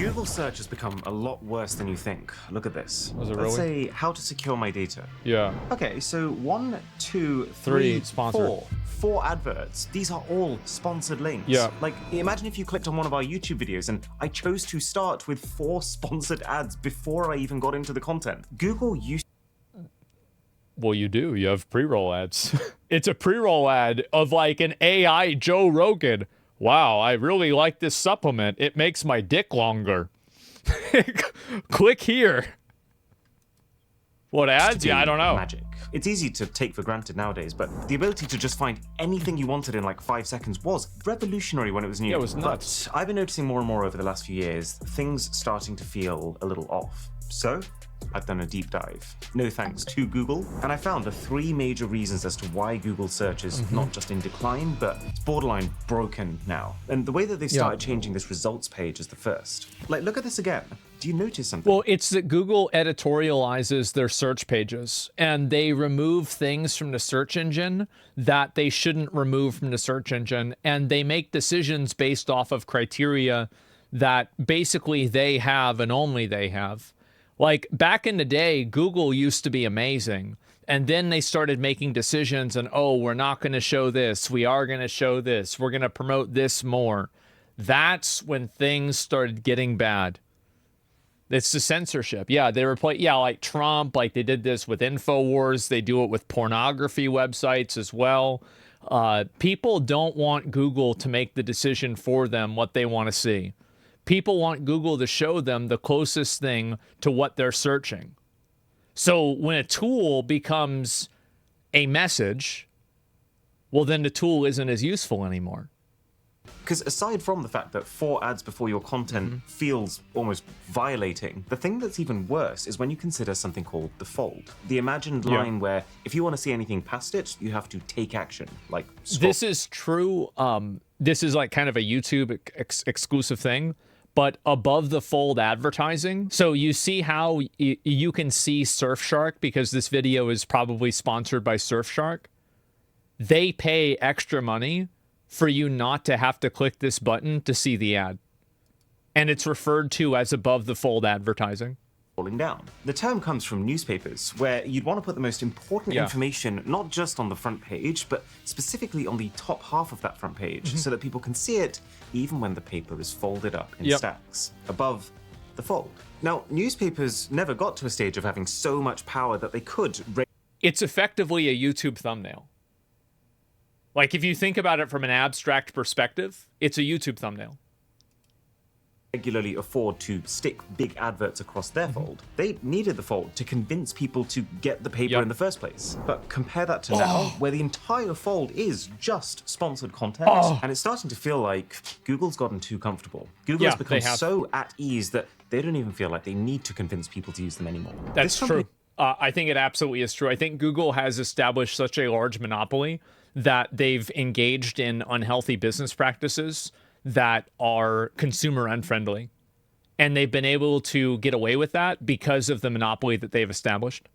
Google search has become a lot worse than you think. Look at this. Was it Let's really? say how to secure my data. Yeah. Okay, so 1, 2, 3 3, sponsored. 4 adverts. These are all sponsored links. Yeah. Like, imagine if you clicked on one of our YouTube videos and I chose to start with 4 sponsored ads before I even got into the content. Google used. Well, you do. You have pre-roll ads. It's a pre-roll ad of like an AI Joe Rogan. Wow, I really like this supplement. It makes my dick longer. Click here. What ads? Yeah, I don't know. Magic. It's easy to take for granted nowadays, but the ability to just find anything you wanted in like 5 seconds was revolutionary when it was new. Yeah, it was nuts. But I've been noticing more and more over the last few years, things starting to feel a little off. So I've done a deep dive. No thanks to Google. And I found the 3 major reasons as to why Google search is not just in decline, but it's borderline broken now. And the way that they started changing this results page is the first. Like, look at this again. Do you notice something? Well, it's that Google editorializes their search pages and they remove things from the search engine that they shouldn't remove from the search engine. And they make decisions based off of criteria that basically they have and only they have. Like back in the day, Google used to be amazing. And then they started making decisions and, oh, we're not going to show this. We are going to show this. We're going to promote this more. That's when things started getting bad. It's the censorship. Yeah, they replace. Yeah, like Trump, like they did this with InfoWars. They do it with pornography websites as well. People don't want Google to make the decision for them what they want to see. People want Google to show them the closest thing to what they're searching. So when a tool becomes a message, well, then the tool isn't as useful anymore. Because aside from the fact that 4 ads before your content feels almost violating, the thing that's even worse is when you consider something called the fold. The imagined line where if you want to see anything past it, you have to take action, like scroll. This is true. This is like kind of a YouTube exclusive thing, but above the fold advertising. So you see how you can see Surfshark because this video is probably sponsored by Surfshark. They pay extra money for you not to have to click this button to see the ad. And it's referred to as above the fold advertising. Falling down. The term comes from newspapers, where you'd want to put the most important information not just on the front page, but specifically on the top half of that front page, so that people can see it even when the paper is folded up in stacks, above the fold. Now, newspapers never got to a stage of having so much power that they could... It's effectively a YouTube thumbnail. Like, if you think about it from an abstract perspective, it's a YouTube thumbnail. Regularly afford to stick big adverts across their fold. They needed the fold to convince people to get the paper in the first place. But compare that to now, where the entire fold is just sponsored content, and it's starting to feel like Google's gotten too comfortable. Google has become so at ease that they don't even feel like they need to convince people to use them anymore. That's true. I think it absolutely is true. I think Google has established such a large monopoly that they've engaged in unhealthy business practices that are consumer unfriendly. And they've been able to get away with that because of the monopoly that they've established.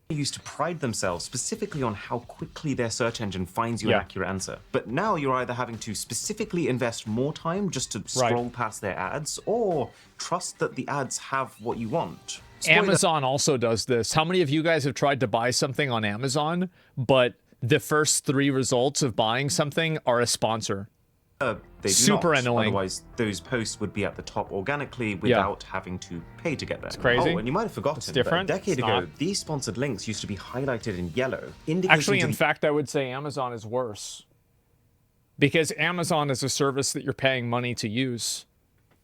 They used to pride themselves specifically on how quickly their search engine finds you an accurate answer. But now you're either having to specifically invest more time just to scroll past their ads, or trust that the ads have what you want. Amazon also does this. How many of you guys have tried to buy something on Amazon, but the first 3 results of buying something are a sponsor? They do Super not. annoying. Otherwise, those posts would be at the top organically without having to pay to get there. It's crazy. Oh, and you might have forgotten, It's different. But a decade It's ago, not. these sponsored links used to be highlighted in yellow. Actually, in fact, I would say Amazon is worse. Because Amazon is a service that you're paying money to use.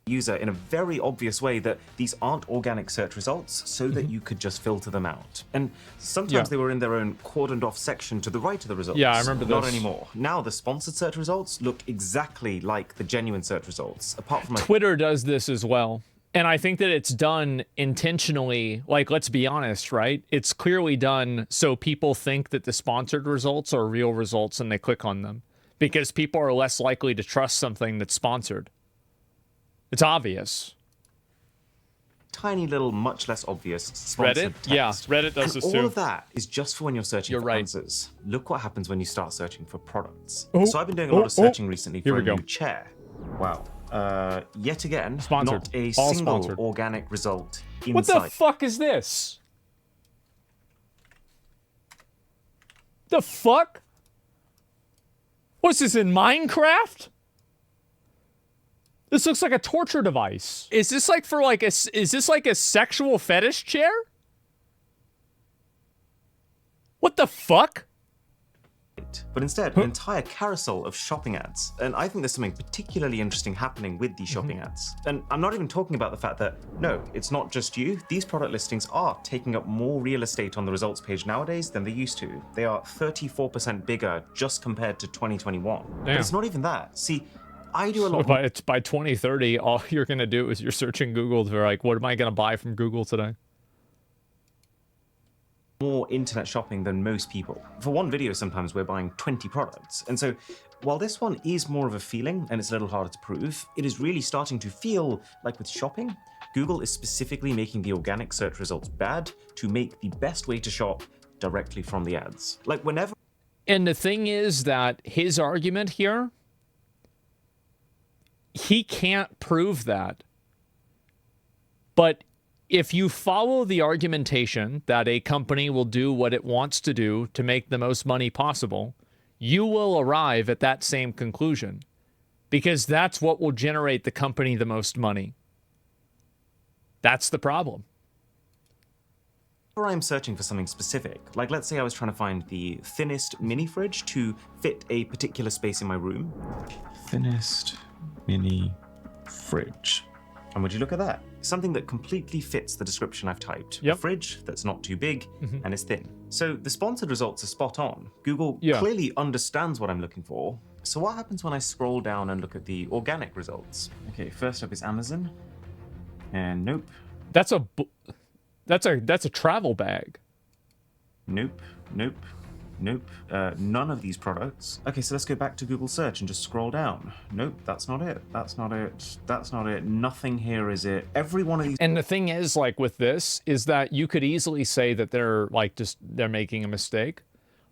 User in a very obvious way that these aren't organic search results, so that you could just filter them out. And sometimes they were in their own cordoned off section to the right of the results. Yeah, I remember Not this. anymore. Now the sponsored search results look exactly like the genuine search results, apart from Twitter does this as well. And I think that it's done intentionally. Like, let's be honest, right? It's clearly done so people think that the sponsored results are real results and they click on them. Because people are less likely to trust something that's sponsored. It's obvious. Tiny little, much less obvious sponsored Reddit? text. Yeah, Reddit does this too. All of that is just for when you're searching for answers. Look what happens when you start searching for products. So I've been doing a lot of searching recently for a new chair. Wow. Yet again, Sponsored. not a All single sponsored. organic result in What the sight. fuck is this? The fuck? What's this, in Minecraft? This looks like a torture device. Is this like for like is this like a sexual fetish chair? What the fuck? But instead, an entire carousel of shopping ads. And I think there's something particularly interesting happening with these shopping ads. And I'm not even talking about the fact that, no, it's not just you. These product listings are taking up more real estate on the results page nowadays than they used to. They are 34% bigger just compared to 2021. Damn. But it's not even that. See, I do a lot more. By 2030, all you're gonna do is you're searching Google for like, what am I gonna buy from Google today? More internet shopping than most people. For one video, sometimes we're buying 20 products. And so while this one is more of a feeling and it's a little harder to prove, it is really starting to feel like with shopping, Google is specifically making the organic search results bad to make the best way to shop directly from the ads. Like whenever. And the thing is that his argument here, he can't prove that. But if you follow the argumentation that a company will do what it wants to do to make the most money possible, you will arrive at that same conclusion, because that's what will generate the company the most money. That's the problem. I'm searching for something specific, like let's say I was trying to find the thinnest mini fridge to fit a particular space in my room. Thinnest mini fridge. And would you look at that? Something that completely fits the description I've typed. Yep. A fridge that's not too big and is thin. So the sponsored results are spot on. Google Yeah. clearly understands what I'm looking for. So what happens when I scroll down and look at the organic results? Okay, first up is Amazon. And nope. That's a travel bag. Nope. Nope. Nope. None of these products. Okay, so let's go back to Google search and just scroll down. Nope, that's not it. That's not it. That's not it. Nothing here is it. Every one of these. And the thing is, like with this, is that you could easily say that they're making a mistake.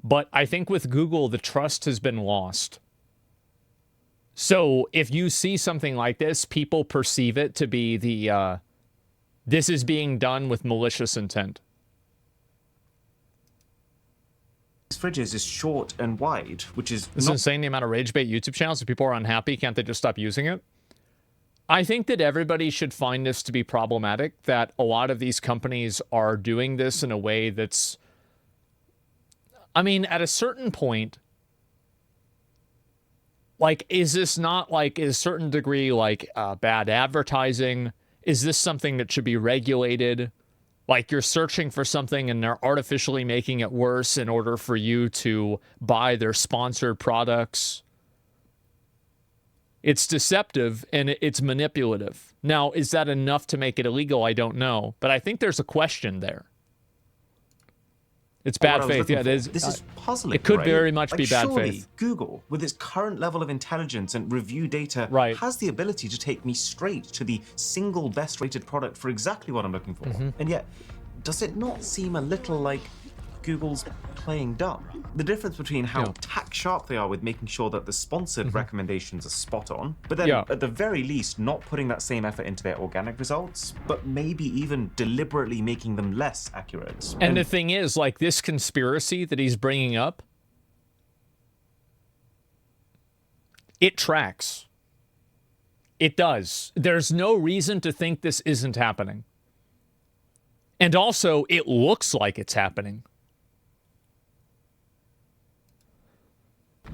But I think with Google, the trust has been lost. So if you see something like this, people perceive it to be this is being done with malicious intent. Fridges is short and wide, which is It's insane the amount of rage bait YouTube channels. If people are unhappy, can't they just stop using it? I think that everybody should find this to be problematic, that a lot of these companies are doing this in a way that's, I mean, at a certain point, like, is this not like, is a certain degree like bad advertising? Is this something that should be regulated? Like you're searching for something and they're artificially making it worse in order for you to buy their sponsored products. It's deceptive and it's manipulative. Now, is that enough to make it illegal? I don't know. But I think there's a question there. It's bad faith. Yeah, it is. This is puzzling. It could right? very much be bad surely faith. Google, with its current level of intelligence and review data, Right. has the ability to take me straight to the single best rated product for exactly what I'm looking for. And yet, does it not seem a little like Google's playing dumb? The difference between how tack sharp they are with making sure that the sponsored recommendations are spot on, but then at the very least not putting that same effort into their organic results, but maybe even deliberately making them less accurate. And the thing is, like, this conspiracy that he's bringing up, it tracks. It does. There's no reason to think this isn't happening. And also, it looks like it's happening.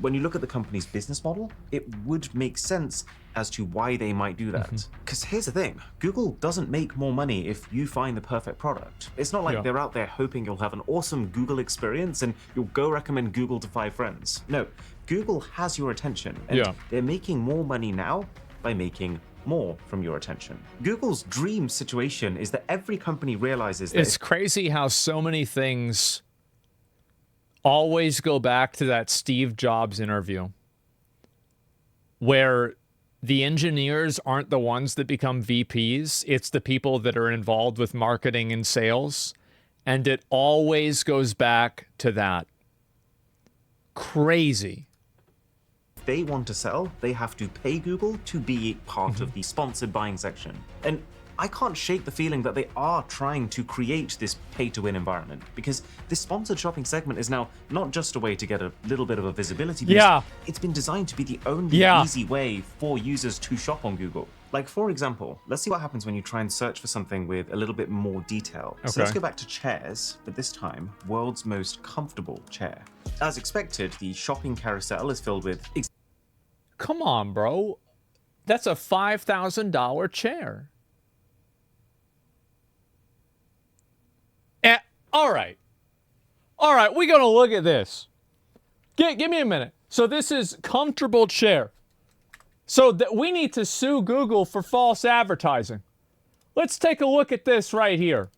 When you look at the company's business model, it would make sense as to why they might do that. Because here's the thing, Google doesn't make more money if you find the perfect product. It's not like they're out there hoping you'll have an awesome Google experience and you'll go recommend Google to 5 friends. No, Google has your attention, and they're making more money now by making more from your attention. Google's dream situation is that every company realizes that it's crazy how so many things always go back to that Steve Jobs interview where the engineers aren't the ones that become VPs. It's the people that are involved with marketing and sales. And it always goes back to that. Crazy. they want to sell, they have to pay Google to be part of the sponsored buying section. And I can't shake the feeling that they are trying to create this pay-to-win environment, because this sponsored shopping segment is now not just a way to get a little bit of a visibility boost. Yeah. It's been designed to be the only easy way for users to shop on Google. Like, for example, let's see what happens when you try and search for something with a little bit more detail. So let's go back to chairs, but this time, world's most comfortable chair. As expected, the shopping carousel is filled with... Come on, bro. That's a $5,000 chair. All right, we're gonna look at this. Give me a minute. So this is comfortable chair. So we need to sue Google for false advertising. Let's take a look at this right here.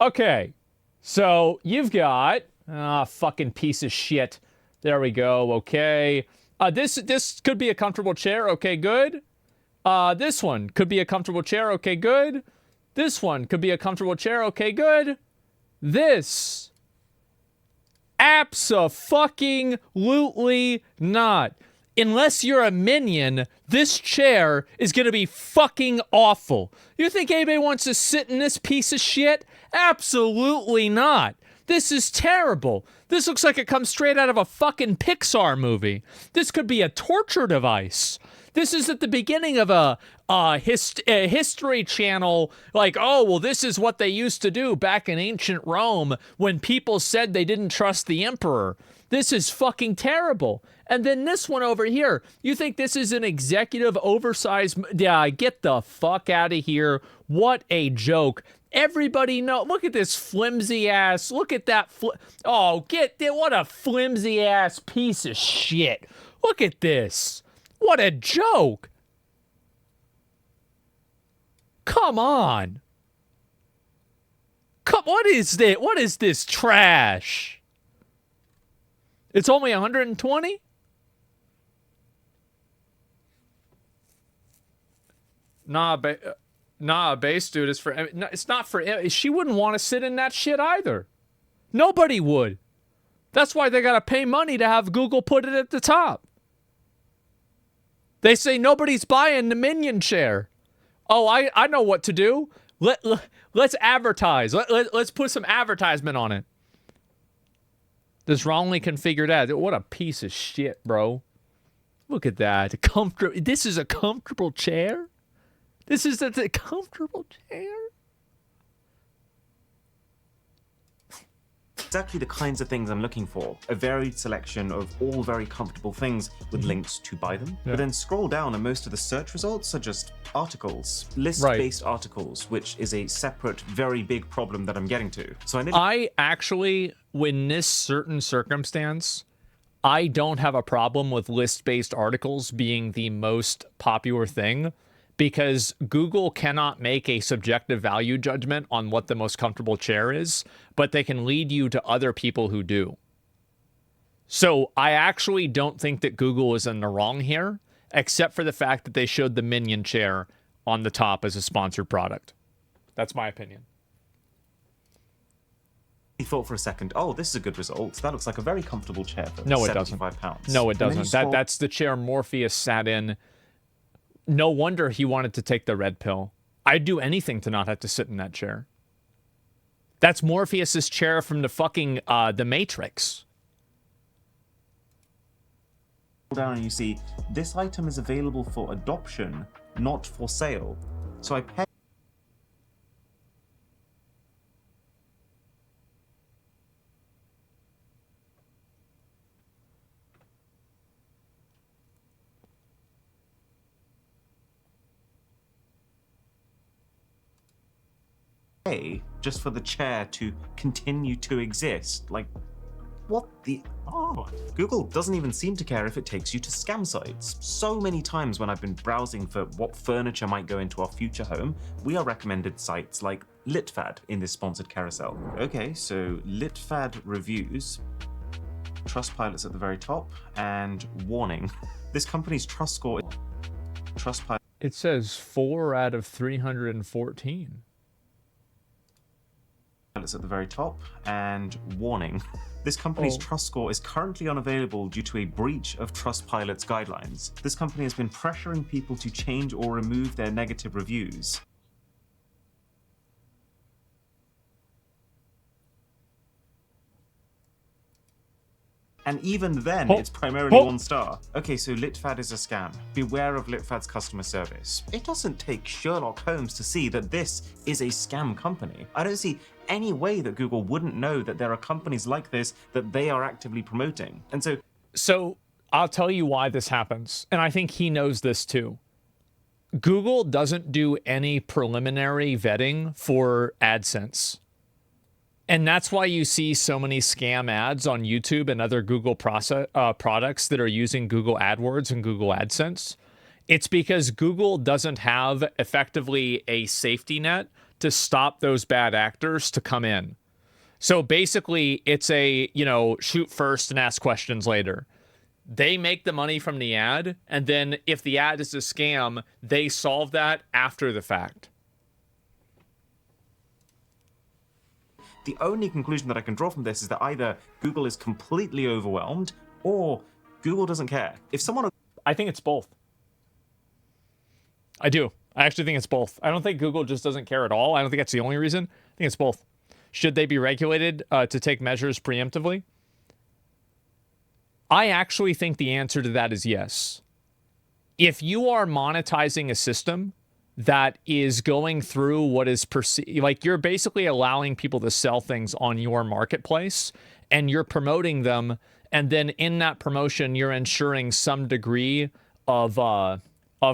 Okay, so you've got fucking piece of shit. There we go. Okay, this could be a comfortable chair. Okay, good. This one could be a comfortable chair. Okay, good. This one could be a comfortable chair. Okay, good. This, abso-fucking-lutely not. Unless you're a minion, this chair is gonna be fucking awful. You think anybody wants to sit in this piece of shit? Absolutely not. This is terrible. This looks like it comes straight out of a fucking Pixar movie. This could be a torture device. This is at the beginning of a History Channel, like, oh, well, this is what they used to do back in ancient Rome when people said they didn't trust the emperor. This is fucking terrible. And then this one over here, you think this is an executive oversized... Yeah, get the fuck out of here. What a joke. Everybody know. Look at this flimsy ass. Look at that. What a flimsy ass piece of shit. Look at this. What a joke! Come on! What is this? What is this trash? It's only 120? Nah, base dude is for... It's not for... She wouldn't want to sit in that shit either. Nobody would. That's why they gotta pay money to have Google put it at the top. They say nobody's buying the minion chair. Oh, I know what to do. Let's advertise. Let's put some advertisement on it. This wrongly configured ad. What a piece of shit, bro. Look at that. This is a comfortable chair? This is a comfortable chair? Exactly the kinds of things I'm looking for. A varied selection of all very comfortable things with links to buy them. But then scroll down and most of the search results are just articles. List-based articles, which is a separate, very big problem that I'm getting to. So I actually, in this certain circumstance, I don't have a problem with list-based articles being the most popular thing, because Google cannot make a subjective value judgment on what the most comfortable chair is, but they can lead you to other people who do. So I actually don't think that Google is in the wrong here, except for the fact that they showed the minion chair on the top as a sponsored product. That's my opinion. Thought for a second, oh, this is a good result. That looks like a very comfortable chair for £75. No, it doesn't. That's the chair Morpheus sat in. No wonder he wanted to take the red pill. I'd do anything to not have to sit in that chair. That's Morpheus's chair from the fucking, The Matrix. Down and you see, this item is available for adoption, not for sale. So I pay. Just for the chair to continue to exist. Like, what the... Oh, Google doesn't even seem to care if it takes you to scam sites. So many times when I've been browsing for what furniture might go into our future home, we are recommended sites like LitFad in this sponsored carousel. Okay, so LitFad reviews, Trustpilot's at the very top, and warning. This company's trust score... Trustpilot... It says 4 out of 314. It's at the very top, and warning. This company's trust score is currently unavailable due to a breach of Trustpilot's guidelines. This company has been pressuring people to change or remove their negative reviews. And even then, it's primarily 1 star. Okay, so Litfad is a scam. Beware of Litfad's customer service. It doesn't take Sherlock Holmes to see that this is a scam company. I don't see any way that Google wouldn't know that there are companies like this that they are actively promoting. And so I'll tell you why this happens. And I think he knows this too. Google doesn't do any preliminary vetting for AdSense. And that's why you see so many scam ads on YouTube and other Google products that are using Google AdWords and Google AdSense. It's because Google doesn't have effectively a safety net to stop those bad actors to come in. So basically, it's a, shoot first and ask questions later. They make the money from the ad, and then if the ad is a scam, they solve that after the fact. The only conclusion that I can draw from this is that either Google is completely overwhelmed or Google doesn't care. If someone... I think it's both. I do. I actually think it's both. I don't think Google just doesn't care at all. I don't think that's the only reason. I think it's both. Should they be regulated to take measures preemptively? I actually think the answer to that is yes. If you are monetizing a system that is going through what is perceived, like you're basically allowing people to sell things on your marketplace and you're promoting them, and then in that promotion you're ensuring some degree of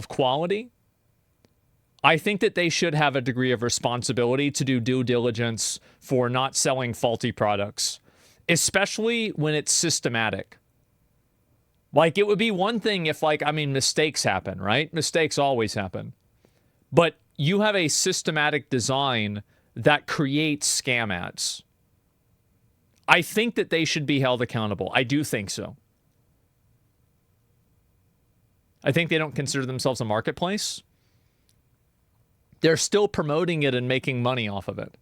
quality, I think that they should have a degree of responsibility to do due diligence for not selling faulty products, especially when it's systematic. Like, it would be one thing if, mistakes happen, right? Mistakes always happen. But you have a systematic design that creates scam ads. I think that they should be held accountable. I do think so. I think they don't consider themselves a marketplace. They're still promoting it and making money off of it.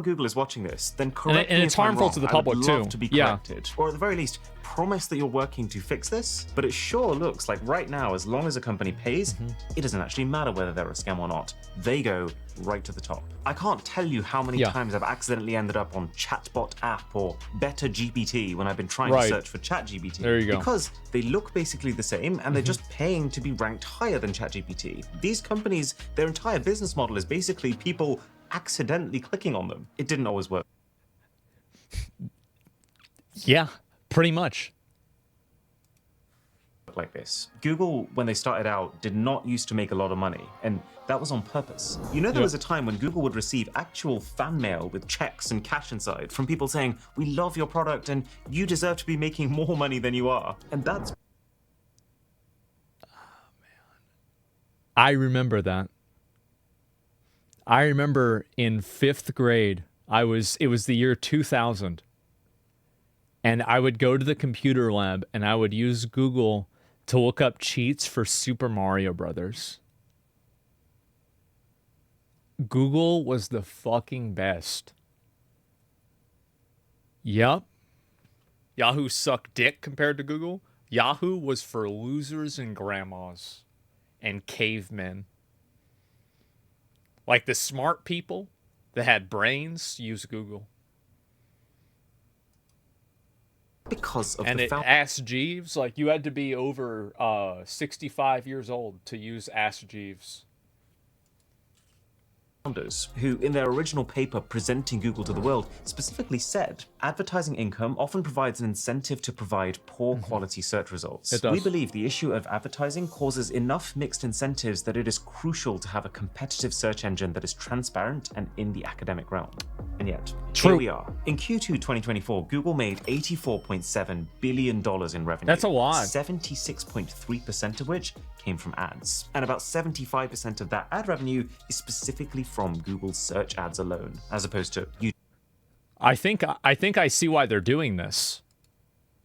Google is watching this, then correct me and it's if I'm harmful wrong. to the public I would too. love to be corrected, or at the very least, promise that you're working to fix this. But it sure looks like right now, as long as a company pays, it doesn't actually matter whether they're a scam or not. They go right to the top. I can't tell you how many times I've accidentally ended up on Chatbot app or Better GPT when I've been trying to search for ChatGPT. There you go. Because they look basically the same, and they're just paying to be ranked higher than ChatGPT. These companies, their entire business model is basically people accidentally clicking on them. It didn't always work. Yeah, pretty much. Like this. Google, when they started out, did not used to make a lot of money, and that was on purpose. There was a time when Google would receive actual fan mail with checks and cash inside from people saying, "We love your product and you deserve to be making more money than you are." And that's... Oh, man. I remember that. I remember in 5th grade, it was the year 2000, and I would go to the computer lab and I would use Google to look up cheats for Super Mario Brothers. Google was the fucking best. Yup. Yahoo sucked dick compared to Google. Yahoo was for losers and grandmas and cavemen. Like the smart people that had brains use Google. Because of and it Ask Jeeves, like you had to be over 65 years old to use Ask Jeeves. Founders, who in their original paper presenting Google to the world specifically said, advertising income often provides an incentive to provide poor quality search results. It does. We believe the issue of advertising causes enough mixed incentives that it is crucial to have a competitive search engine that is transparent and in the academic realm. And yet, here we are. In Q2 2024, Google made $84.7 billion in revenue. That's a lot. 76.3% of which came from ads. And about 75% of that ad revenue is specifically from Google's search ads alone, as opposed to YouTube. I think I see why they're doing this.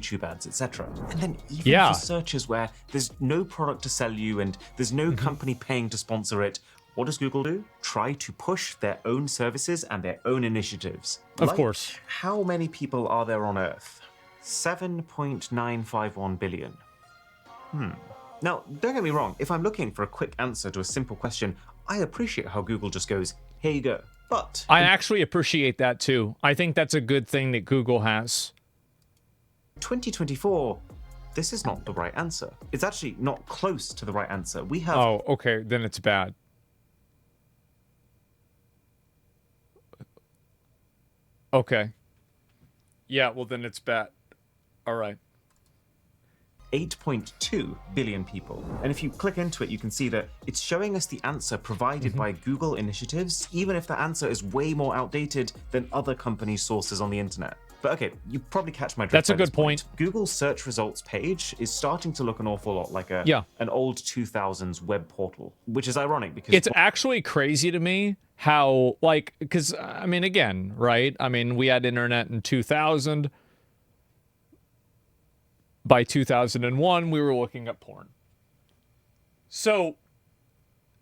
YouTube ads, etc. And then even for searches where there's no product to sell you and there's no company paying to sponsor it, what does Google do? Try to push their own services and their own initiatives. Of course. How many people are there on Earth? 7.951 billion. Now, don't get me wrong, if I'm looking for a quick answer to a simple question, I appreciate how Google just goes, here you go. But I actually appreciate that too. I think that's a good thing that Google has. 2024, this is not the right answer. It's actually not close to the right answer. We have... Oh, okay, then it's bad. Okay. Yeah, well then it's bad. All right. 8.2 billion people. And if you click into it, you can see that it's showing us the answer provided by Google initiatives, even if the answer is way more outdated than other companies' sources on the internet. But okay, you probably catch my drift. That's a good point. Google's search results page is starting to look an awful lot like an old 2000s web portal, which is ironic because it's actually crazy to me how, like, because I mean, again, right? I mean, we had internet in 2000. By 2001, we were looking at porn. So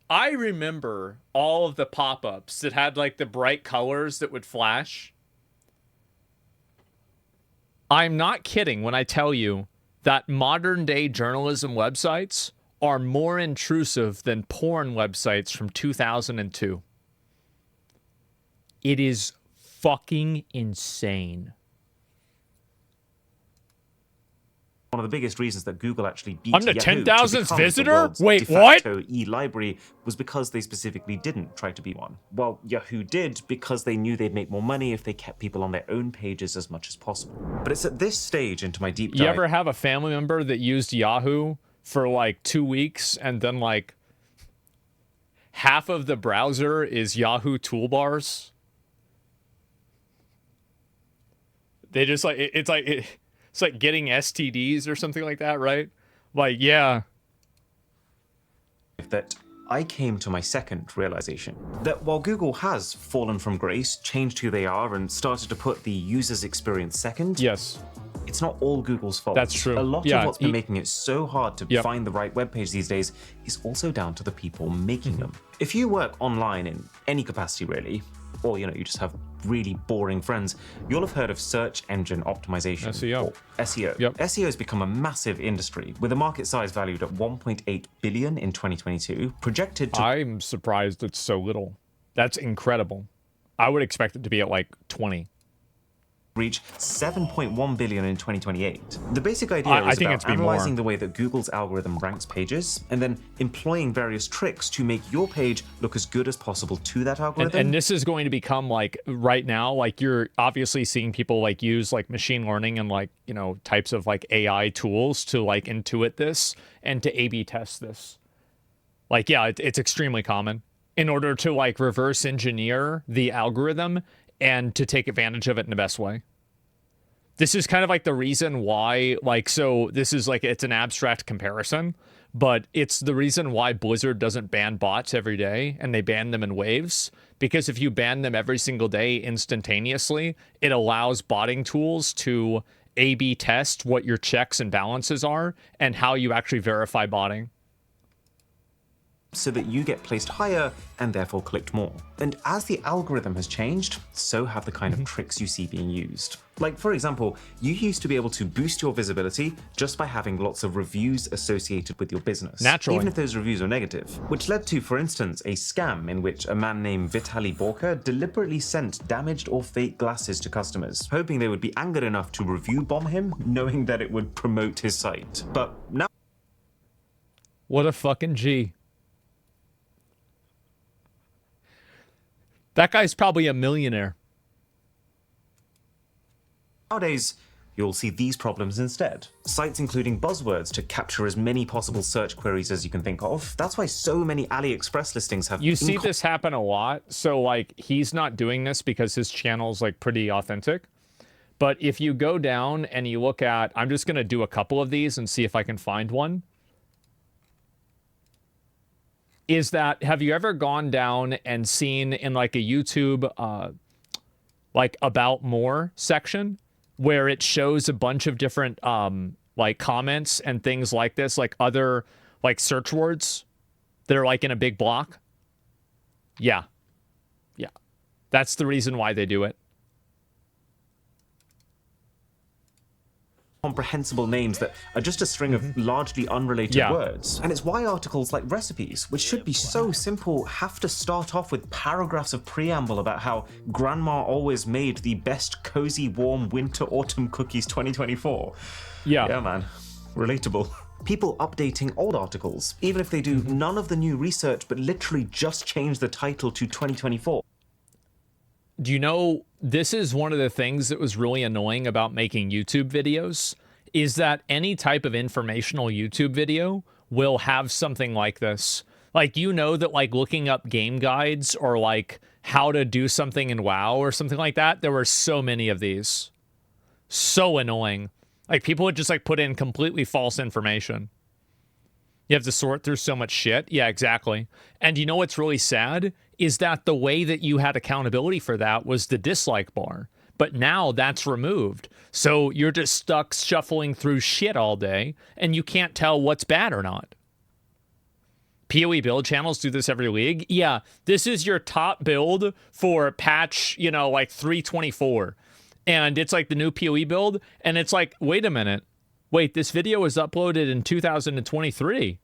I remember all of the pop-ups that had like the bright colors that would flash. I'm not kidding when I tell you that modern day journalism websites are more intrusive than porn websites from 2002. It is fucking insane. One of the biggest reasons that Google actually beat I'm the Yahoo 10,000th visitor? Wait, de what? facto e-library was because they specifically didn't try to be one. Well, Yahoo did because they knew they'd make more money if they kept people on their own pages as much as possible. But it's at this stage into my deep dive. You ever have a family member that used Yahoo for like 2 weeks and then like half of the browser is Yahoo toolbars? They just like, it's like getting STDs or something like that, right? Like, yeah. That I came to my second realization that while Google has fallen from grace, changed who they are, and started to put the user's experience second, yes, it's not all Google's fault. That's true. A lot of what's been making it so hard to find the right web page these days is also down to the people making them. If you work online in any capacity, really, or you just have really boring friends, you'll have heard of search engine optimization. SEO. Or SEO. Yep. SEO has become a massive industry with a market size valued at 1.8 billion in 2022, projected to... I'm surprised it's so little. That's incredible. I would expect it to be at like 20. Reach 7.1 billion in 2028. The basic idea is about analyzing the way that Google's algorithm ranks pages and then employing various tricks to make your page look as good as possible to that algorithm. And this is going to become like right now, like you're obviously seeing people like use like machine learning and like, types of like AI tools to like intuit this and to A/B test this. Like, yeah, it's extremely common in order to like reverse engineer the algorithm and to take advantage of it in the best way. This is kind of like the reason why, like, so this is like, it's an abstract comparison, but it's the reason why Blizzard doesn't ban bots every day and they ban them in waves. Because if you ban them every single day instantaneously, it allows botting tools to A/B test what your checks and balances are and how you actually verify botting. So that you get placed higher and therefore clicked more. And as the algorithm has changed, so have the kind of tricks you see being used. Like, for example, you used to be able to boost your visibility just by having lots of reviews associated with your business. Naturally. Even if those reviews are negative. Which led to, for instance, a scam in which a man named Vitaly Borka deliberately sent damaged or fake glasses to customers, hoping they would be angered enough to review bomb him, knowing that it would promote his site. But now... What a fucking G. That guy's probably a millionaire. Nowadays, you'll see these problems instead. Sites including buzzwords to capture as many possible search queries as you can think of. That's why so many AliExpress listings have... You see this happen a lot. So, like, he's not doing this because his channel's, like, pretty authentic. But if you go down and you look at... I'm just going to do a couple of these and see if I can find one. Is that, have you ever gone down and seen in like a YouTube, like about more section where it shows a bunch of different, like comments and things like this, like other like search words that are like in a big block? Yeah. Yeah. That's the reason why they do it. Comprehensible names that are just a string of largely unrelated words. And it's why articles like recipes, which should be so simple, have to start off with paragraphs of preamble about how grandma always made the best cozy warm winter autumn cookies 2024. Yeah, man. Relatable. People updating old articles, even if they do none of the new research but literally just change the title to 2024. Do you know, this is one of the things that was really annoying about making YouTube videos, is that any type of informational YouTube video will have something like this. Like, you know that, like, looking up game guides or, like, how to do something in WoW or something like that, there were so many of these. So annoying. Like, people would just, like, put in completely false information. You have to sort through so much shit. Yeah, exactly. And you know what's really sad? Is that the way that you had accountability for that was the dislike bar. But now that's removed. So you're just stuck shuffling through shit all day, and you can't tell what's bad or not. PoE build channels do this every league. Yeah, this is your top build for patch, you know, like 324. And it's like the new PoE build, and it's like, wait a minute. Wait, this video was uploaded in 2023.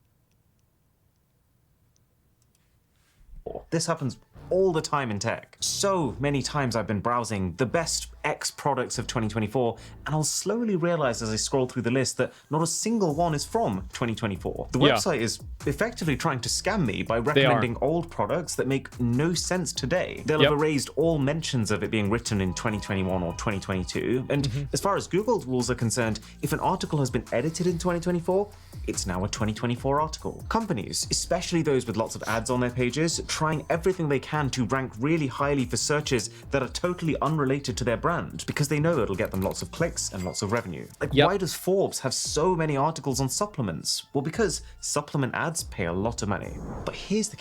This happens all the time in tech. So many times I've been browsing the best X products of 2024, and I'll slowly realize as I scroll through the list that not a single one is from 2024. The website is effectively trying to scam me by recommending old products that make no sense today. They'll have erased all mentions of it being written in 2021 or 2022. And as far as Google's rules are concerned, if an article has been edited in 2024, it's now a 2024 article. Companies, especially those with lots of ads on their pages, trying everything they can to rank really highly for searches that are totally unrelated to their brand because they know it'll get them lots of clicks and lots of revenue. Like, why does Forbes have so many articles on supplements? Well, because supplement ads pay a lot of money. But here's the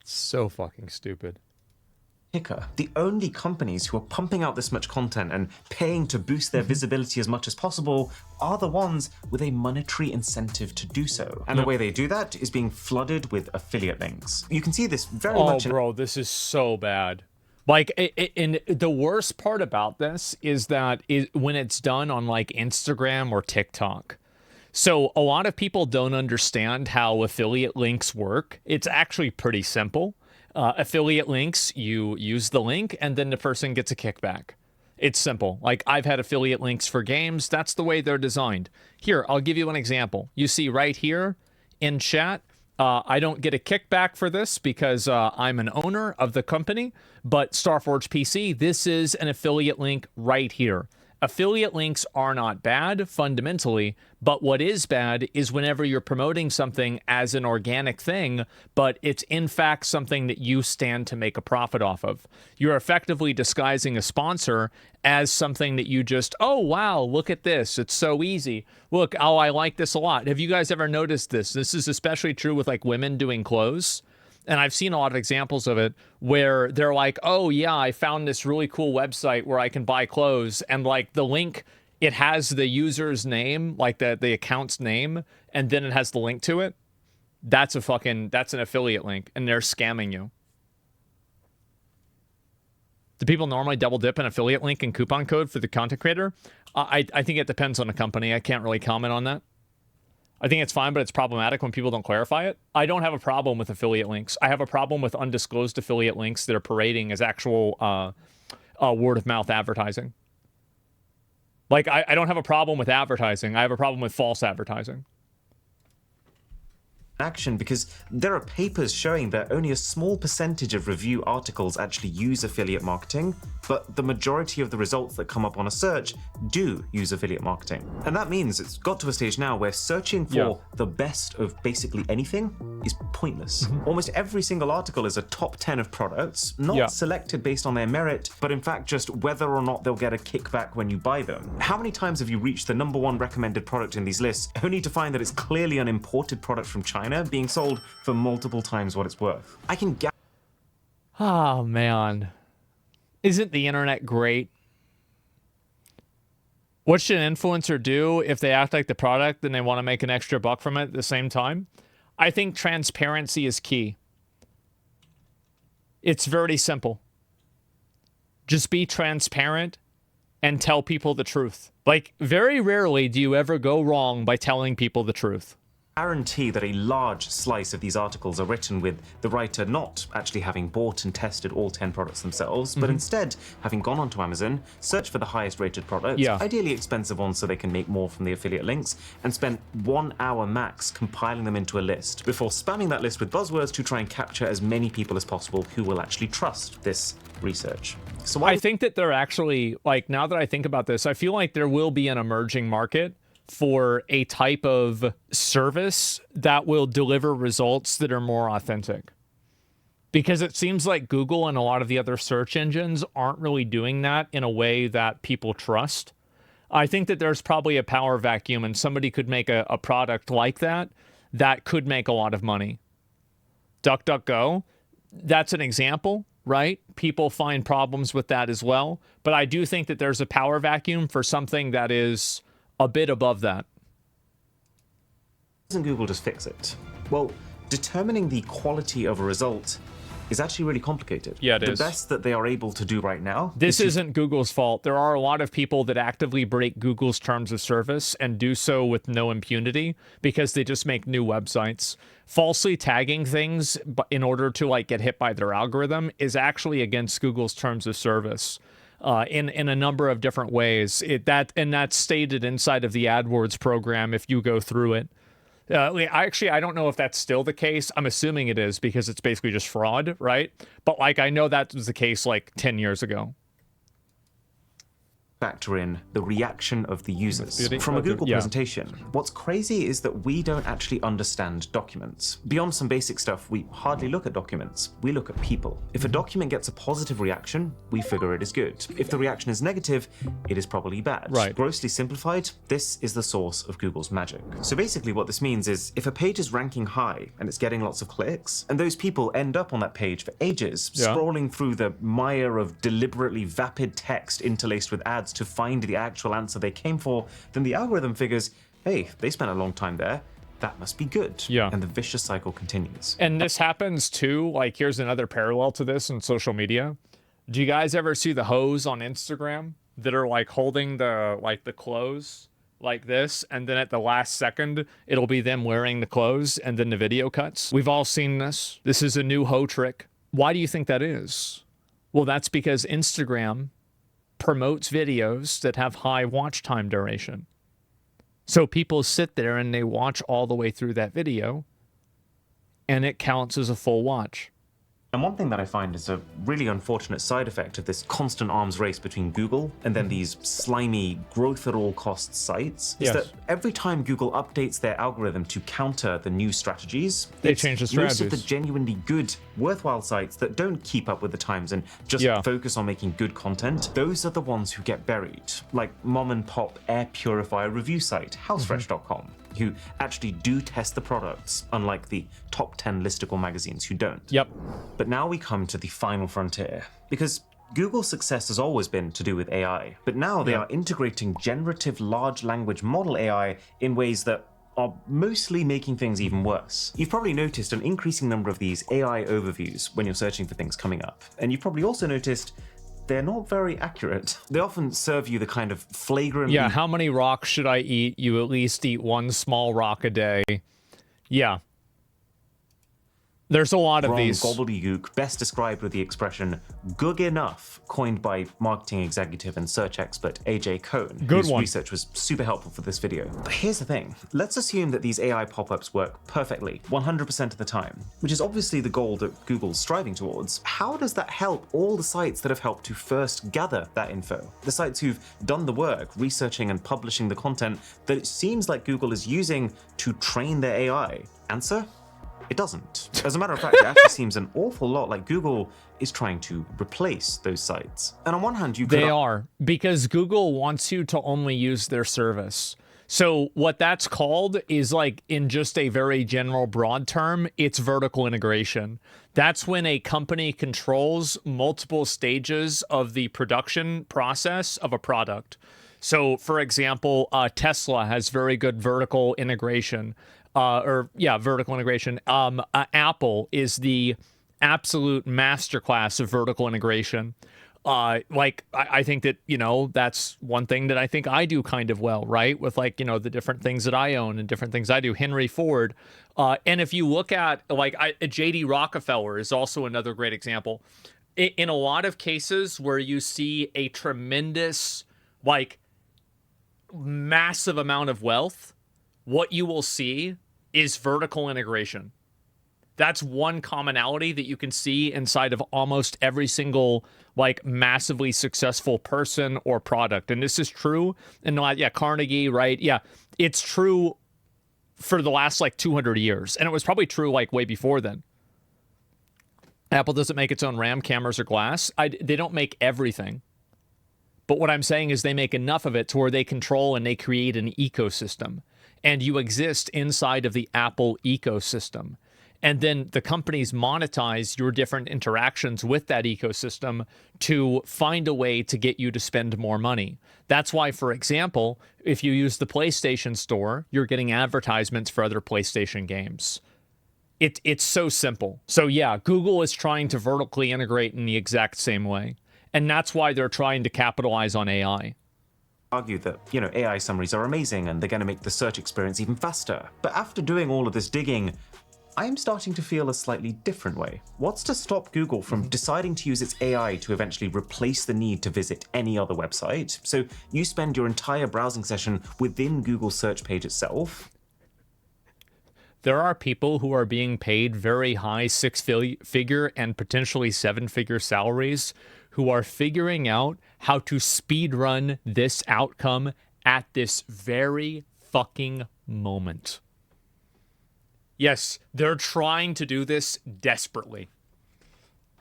so fucking stupid. kicker. The only companies who are pumping out this much content and paying to boost their visibility as much as possible are the ones with a monetary incentive to do so. And the way they do that is being flooded with affiliate links. You can see this very much in— bro, this is so bad. Like, and the worst part about this is that when it's done on, like, Instagram or TikTok. So a lot of people don't understand how affiliate links work. It's actually pretty simple. Affiliate links, you use the link and then the person gets a kickback. It's simple. Like, I've had affiliate links for games. That's the way they're designed. Here, I'll give you an example. You see right here in chat, I don't get a kickback for this because I'm an owner of the company, but Starforge PC, this is an affiliate link right here. Affiliate links are not bad fundamentally, but what is bad is whenever you're promoting something as an organic thing, but it's in fact something that you stand to make a profit off of. You're effectively disguising a sponsor as something that you just, oh, wow, look at this. It's so easy. Look, oh, I like this a lot. Have you guys ever noticed this? This is especially true with, like, women doing clothes. And I've seen a lot of examples of it where they're like, oh, yeah, I found this really cool website where I can buy clothes. And, like, the link, it has the user's name, like the account's name, and then it has the link to it. That's an affiliate link, and they're scamming you. Do people normally double dip an affiliate link and coupon code for the content creator? I think it depends on the company. I can't really comment on that. I think it's fine, but it's problematic when people don't clarify it. I don't have a problem with affiliate links. I have a problem with undisclosed affiliate links that are parading as actual word-of-mouth advertising. Like, I don't have a problem with advertising. I have a problem with false advertising. Action, because there are papers showing that only a small percentage of review articles actually use affiliate marketing, but the majority of the results that come up on a search do use affiliate marketing. And that means it's got to a stage now where searching for the best of basically anything is pointless. Almost every single article is a top 10 of products, not selected based on their merit, but in fact just whether or not they'll get a kickback when you buy them. How many times have you reached the #1 recommended product in these lists only to find that it's clearly an imported product from China being sold for multiple times what it's worth? I can Oh, man. Isn't the internet great? What should an influencer do if they act like the product and they want to make an extra buck from it at the same time? I think transparency is key. It's very simple. Just be transparent and tell people the truth. Like, very rarely do you ever go wrong by telling people the truth. Guarantee that a large slice of these articles are written with the writer not actually having bought and tested all 10 products themselves, but instead having gone onto Amazon, searched for the highest rated products, ideally expensive ones so they can make more from the affiliate links, and spent 1 hour max compiling them into a list before spamming that list with buzzwords to try and capture as many people as possible who will actually trust this research. So I think that they're actually, like, now that I think about this, I feel like there will be an emerging market for a type of service that will deliver results that are more authentic. Because it seems like Google and a lot of the other search engines aren't really doing that in a way that people trust. I think that there's probably a power vacuum and somebody could make a product like that that could make a lot of money. DuckDuckGo, that's an example, right? People find problems with that as well. But I do think that there's a power vacuum for something that is a bit above that. Doesn't Google just fix it? Well, determining the quality of a result is actually really complicated. Yeah, it is. The best that they are able to do right now. This isn't Google's fault. There are a lot of people that actively break Google's terms of service and do so with no impunity because they just make new websites. Falsely tagging things in order to like get hit by their algorithm is actually against Google's terms of service. In a number of different ways. That's stated inside of the AdWords program if you go through it. I don't know if that's still the case. I'm assuming it is because it's basically just fraud, right? But like I know that was the case like 10 years ago. Factor in the reaction of the users. From a Google presentation, what's crazy is that we don't actually understand documents. Beyond some basic stuff, we hardly look at documents. We look at people. If a document gets a positive reaction, we figure it is good. If the reaction is negative, it is probably bad. Right. Grossly simplified, this is the source of Google's magic. So basically what this means is if a page is ranking high and it's getting lots of clicks, and those people end up on that page for ages, scrolling through the mire of deliberately vapid text interlaced with ads to find the actual answer they came for, then the algorithm figures, hey, they spent a long time there. That must be good. Yeah. And the vicious cycle continues. And this happens too. Like, here's another parallel to this in social media. Do you guys ever see the hoes on Instagram that are like holding the clothes like this, and then at the last second, it'll be them wearing the clothes, and then the video cuts? We've all seen this. This is a new hoe trick. Why do you think that is? Well, that's because Instagram promotes videos that have high watch time duration. So people sit there and they watch all the way through that video, and it counts as a full watch. And one thing that I find is a really unfortunate side effect of this constant arms race between Google and then these slimy growth at all costs sites is that every time Google updates their algorithm to counter the new strategies, they change the strategies. Most of the genuinely good, worthwhile sites that don't keep up with the times and just focus on making good content, those are the ones who get buried. Like mom and pop air purifier review site, housefresh.com. Who actually do test the products, unlike the top 10 listicle magazines who don't. Yep. But now we come to the final frontier, because Google's success has always been to do with AI, but now they are integrating generative large language model AI in ways that are mostly making things even worse. You've probably noticed an increasing number of these AI overviews when you're searching for things coming up, and you've probably also noticed they're not very accurate. They often serve you the kind of flagrant... Yeah, how many rocks should I eat? You at least eat one small rock a day. Yeah. There's a lot of these. Gobbledygook, best described with the expression "good enough," coined by marketing executive and search expert AJ Cohn, whose research was super helpful for this video. But here's the thing. Let's assume that these AI pop-ups work perfectly, 100% of the time, which is obviously the goal that Google's striving towards. How does that help all the sites that have helped to first gather that info? The sites who've done the work, researching and publishing the content that it seems like Google is using to train their AI? Answer? It doesn't. As a matter of fact, it actually seems an awful lot like Google is trying to replace those sites. And on one hand, you could... They are, because Google wants you to only use their service. So what that's called is, like, in just a very general broad term, it's vertical integration. That's when a company controls multiple stages of the production process of a product. So, for example, Tesla has very good vertical integration. Vertical integration. Apple is the absolute masterclass of vertical integration. Like I think that, you know, that's one thing that I think I do kind of well, right? With like, you know, the different things that I own and different things I do. Henry Ford. And if you look at like JD Rockefeller is also another great example. In a lot of cases where you see a tremendous, like massive amount of wealth, what you will see is vertical integration. That's one commonality that you can see inside of almost every single like massively successful person or product. And this is true. And Carnegie, right? Yeah, it's true for the last like 200 years. And it was probably true like way before then. Apple doesn't make its own RAM, cameras, or glass. They don't make everything. But what I'm saying is they make enough of it to where they control and they create an ecosystem. And you exist inside of the Apple ecosystem. And then the companies monetize your different interactions with that ecosystem to find a way to get you to spend more money. That's why, for example, if you use the PlayStation Store, you're getting advertisements for other PlayStation games. It's so simple. So yeah, Google is trying to vertically integrate in the exact same way. And that's why they're trying to capitalize on AI. Argue that, you know, AI summaries are amazing and they're going to make the search experience even faster. But after doing all of this digging, I am starting to feel a slightly different way. What's to stop Google from deciding to use its AI to eventually replace the need to visit any other website? So you spend your entire browsing session within Google's search page itself. There are people who are being paid very high six-figure and potentially seven-figure salaries who are figuring out how to speedrun this outcome at this very fucking moment. Yes, they're trying to do this desperately.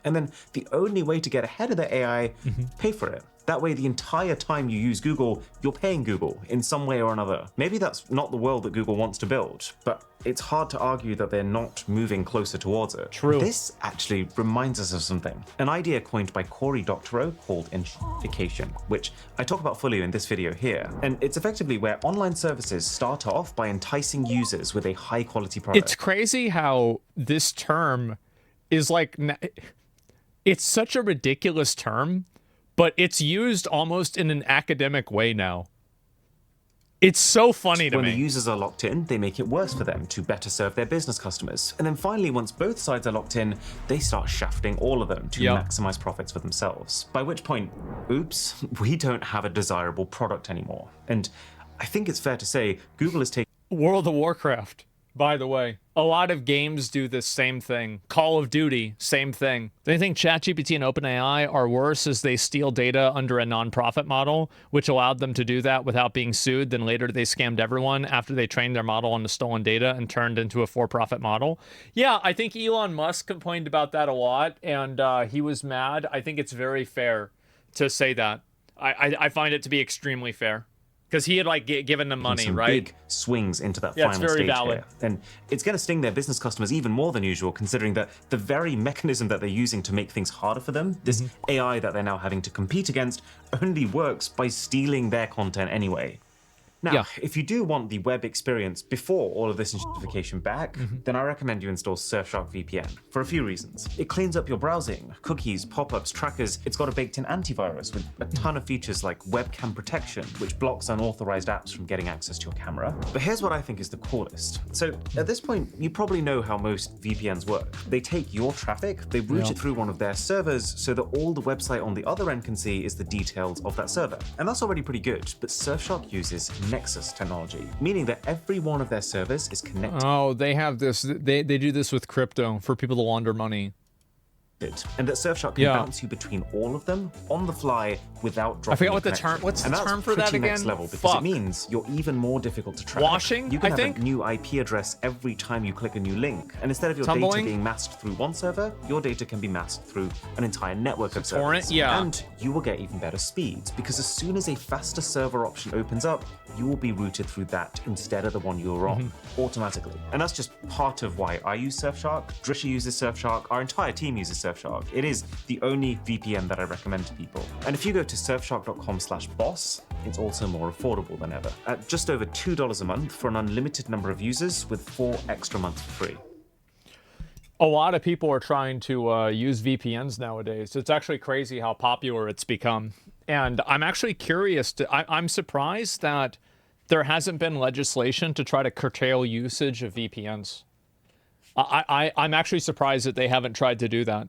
And then the only way to get ahead of the AI, pay for it. That way, the entire time you use Google, you're paying Google in some way or another. Maybe that's not the world that Google wants to build, but it's hard to argue that they're not moving closer towards it. True. This actually reminds us of something. An idea coined by Cory Doctorow called enshrification, which I talk about fully in this video here. And it's effectively where online services start off by enticing users with a high-quality product. It's crazy how this term is like... It's such a ridiculous term, but it's used almost in an academic way now. It's so funny to me. When the users are locked in, they make it worse for them to better serve their business customers. And then finally, once both sides are locked in, they start shafting all of them to maximize profits for themselves. By which point, oops, we don't have a desirable product anymore. And I think it's fair to say Google is taking World of Warcraft, by the way. A lot of games do this same thing. Call of Duty, same thing. Do you think ChatGPT and OpenAI are worse as they steal data under a non-profit model, which allowed them to do that without being sued? Then later they scammed everyone after they trained their model on the stolen data and turned into a for-profit model. Yeah, I think Elon Musk complained about that a lot, and he was mad. I think it's very fair to say that. I find it to be extremely fair. Because he had like given them money, some right? Big swings into that it's final very stage valid. here. And it's going to sting their business customers even more than usual, considering that the very mechanism that they're using to make things harder for them, this AI that they're now having to compete against, only works by stealing their content anyway. Now, if you do want the web experience before all of this enshrification back, then I recommend you install Surfshark VPN for a few reasons. It cleans up your browsing, cookies, pop-ups, trackers. It's got a baked-in antivirus with a ton of features like webcam protection, which blocks unauthorized apps from getting access to your camera. But here's what I think is the coolest. So at this point, you probably know how most VPNs work. They take your traffic, they route it through one of their servers so that all the website on the other end can see is the details of that server. And that's already pretty good, but Surfshark uses Nexus technology, meaning that every one of their servers is connected. Oh, they have this. They do this with crypto for people to launder money. And that Surfshark can bounce you between all of them on the fly without dropping. I forget what the term. What's the term for that again? Next level because it means you're even more difficult to track. Washing. You can I have think a new IP address every time you click a new link, and instead of your Tumbling. data being masked through one server, your data can be masked through an entire network of servers. Torrent, yeah. And you will get even better speeds because as soon as a faster server option opens up, you will be routed through that instead of the one you're on automatically. And that's just part of why I use Surfshark. Drisha uses Surfshark. Our entire team uses Surfshark. It is the only VPN that I recommend to people. And if you go to surfshark.com/boss, it's also more affordable than ever at just over $2 a month for an unlimited number of users with 4 extra months for free. A lot of people are trying to use VPNs nowadays. It's actually crazy how popular it's become. And I'm actually curious I'm surprised that there hasn't been legislation to try to curtail usage of VPNs. I'm actually surprised that they haven't tried to do that.